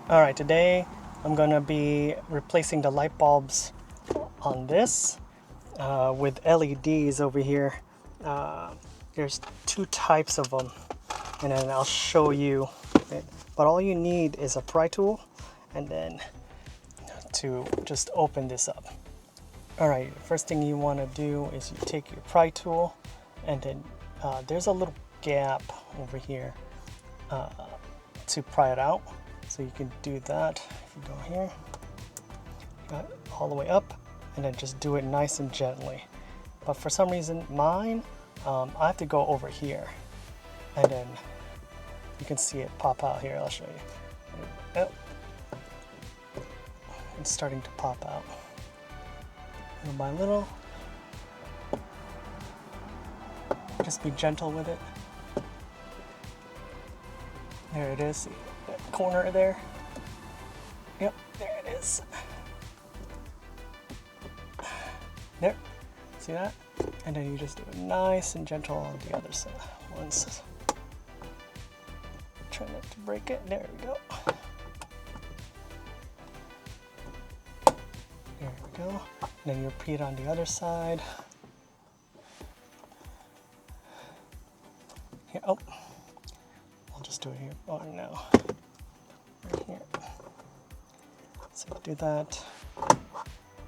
Alright, today I'm going to be replacing the light bulbs on this with LEDs over here. There's two types of them, and then I'll show you it. But all you need is a pry tool and then to just open this up. Alright, first thing you want to do is you take your pry tool, and then there's a little gap over here to pry it out. So you can do that if you go here, all the way up, and then just do it nice and gently. But for some reason mine, I have to go over here, and then you can see it pop out here. I'll show you. Oh, it's starting to pop out little by little. Just be gentle with it. There it is. See that corner there? Yep, there it is. There. See that? And then you just do it nice and gentle on the other side. Once. Try not to break it. There we go. There we go. And then you repeat on the other side. Here. Oh. I'll just do it here. Oh no. Right here. So do that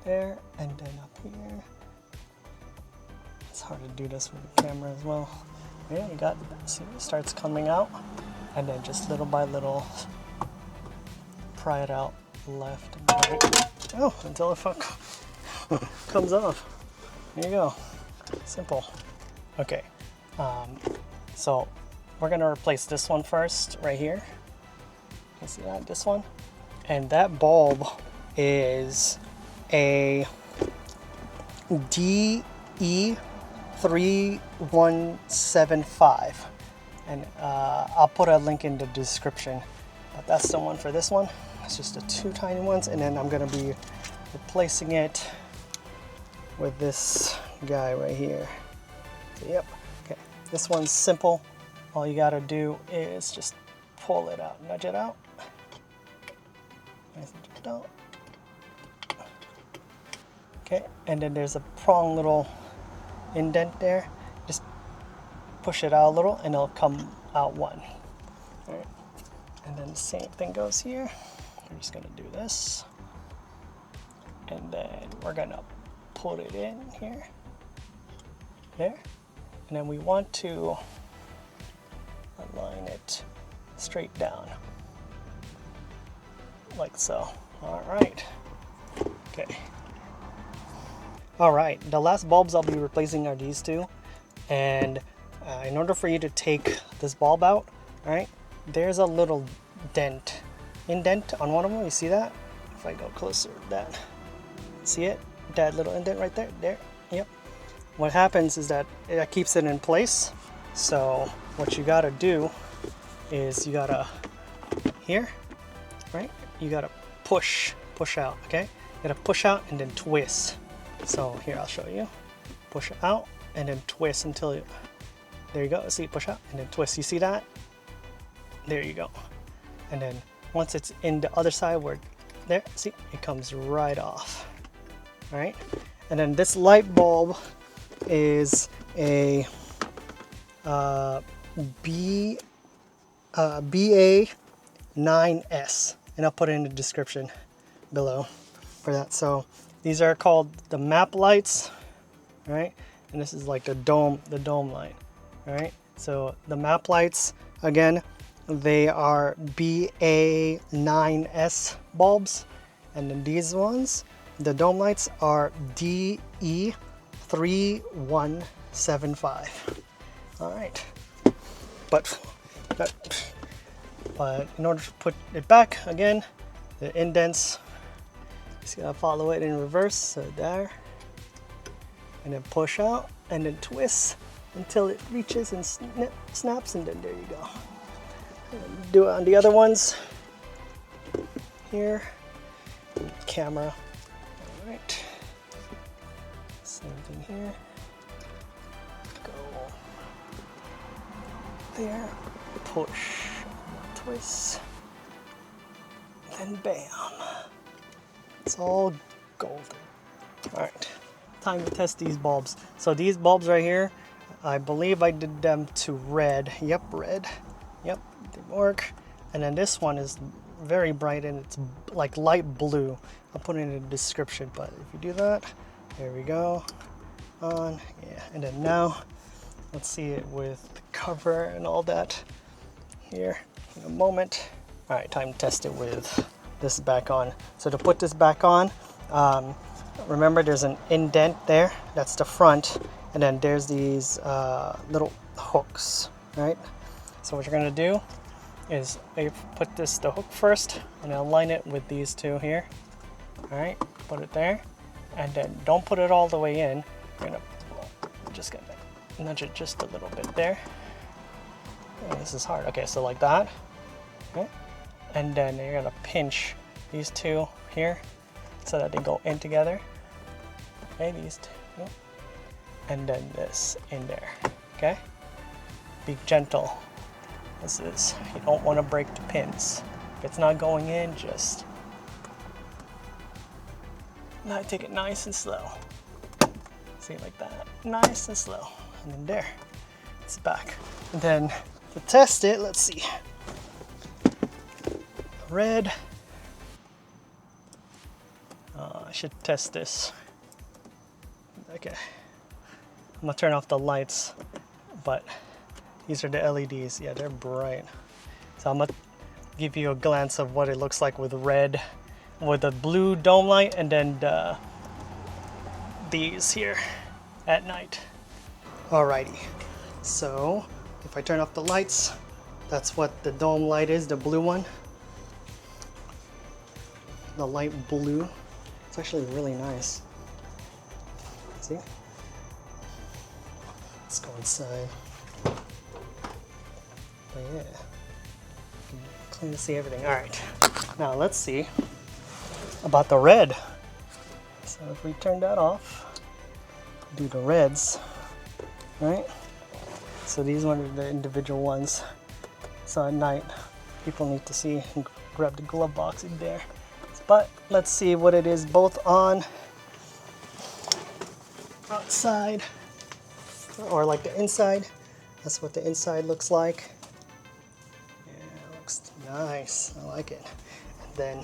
there, and then up here. It's hard to do this with the camera as well. Yeah, you got, see, it starts coming out, and then just little by little pry it out left and right. Oh, until it comes off. There you go. Simple. Okay. So we're gonna replace this one first, right here. You see that? This one, and that bulb is a DE3175, and I'll put a link in the description. But that's the one for this one. It's just the two tiny ones, and then I'm gonna be replacing it with this guy right here. So, yep. Okay. This one's simple. All you gotta do is just pull it out, nudge it out. Nice and gentle. Okay, and then there's a prong little indent there. Just push it out a little and it'll come out one. All right. And then the same thing goes here. We're just gonna do this. And then we're gonna put it in here. There. And then we want to align it straight down. Like so. All right. Okay. All right, the last bulbs I'll be replacing are these two, and in order for you to take this bulb out, all right, there's a little indent on one of them. You see that? If I go closer, that, see it? That little indent right there, there, yep. What happens is that it keeps it in place. So what you gotta do is you gotta, here, right? You gotta push out, okay? You gotta push out and then twist. So here, I'll show you. Push it out and then twist until you, there you go. See, push out and then twist. You see that? There you go. And then once it's in the other side where, there, see, it comes right off. All right. And then this light bulb is a BA9S, and I'll put it in the description below for that. So these are called the map lights, right? And this is like the dome light, right? So the map lights, again, they are BA9S bulbs, and then these ones, the dome lights, are DE3175. All right, but in order to put it back again, the indents, just gotta follow it in reverse, so there, and then push out and then twist until it reaches and snaps, and then there you go. And do it on the other ones here. Camera. All right, same thing here. Go there, push, twist. And bam. It's all golden. Alright, time to test these bulbs. So these bulbs right here, I believe I did them to red. Yep, red. Yep, didn't work. And then this one is very bright and it's like light blue. I'll put it in the description, but if you do that, there we go. On, yeah. And then now, let's see it with the cover and all that here in a moment. Alright, time to test it with this back on. So to put this back on, remember there's an indent there, that's the front, and then there's these little hooks, right? So what you're gonna do is put the hook first and align it with these two here. All right, put it there, and then don't put it all the way in. You're gonna just gonna nudge it just a little bit there. Oh, this is hard. Okay, so like that. Okay, and then you're gonna pinch these two here so that they go in together. Okay, these two, and then this in there. Okay, be gentle. This is, you don't want to break the pins. If it's not going in, just now take it nice and slow. See, like that, nice and slow, and then there, it's back. And then to test it, let's see. Red. I should test this. Okay, I'm gonna turn off the lights, but these are the LEDs. Yeah, they're bright. So I'm gonna give you a glance of what it looks like with red, with the blue dome light, and then these here at night. Alrighty, so if I turn off the lights, that's what the dome light is, the blue one. The light blue. It's actually really nice. See? Let's go inside. But yeah, clean to see everything. All right, now let's see about the red. So if we turn that off, do the reds, right? So these ones are the individual ones. So at night, people need to see and grab the glove box in there. But let's see what it is both on, outside, or like the inside. That's what the inside looks like. Yeah, it looks nice. I like it. And then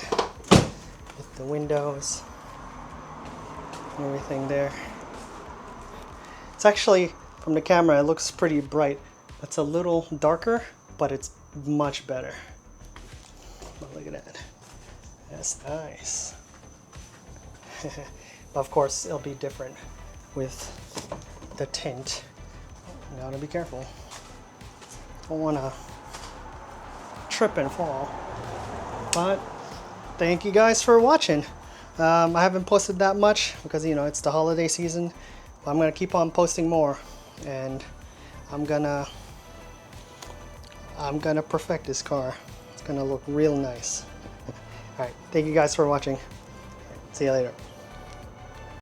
with the windows and everything there. It's actually, from the camera, it looks pretty bright. It's a little darker, but it's much better. But look at that. That's nice. But of course, it'll be different with the tint. Now to be careful. Don't want to trip and fall. But thank you guys for watching. I haven't posted that much because, you know, it's the holiday season. But I'm gonna keep on posting more, and I'm gonna perfect this car. It's gonna look real nice. All right, thank you guys for watching. See you later.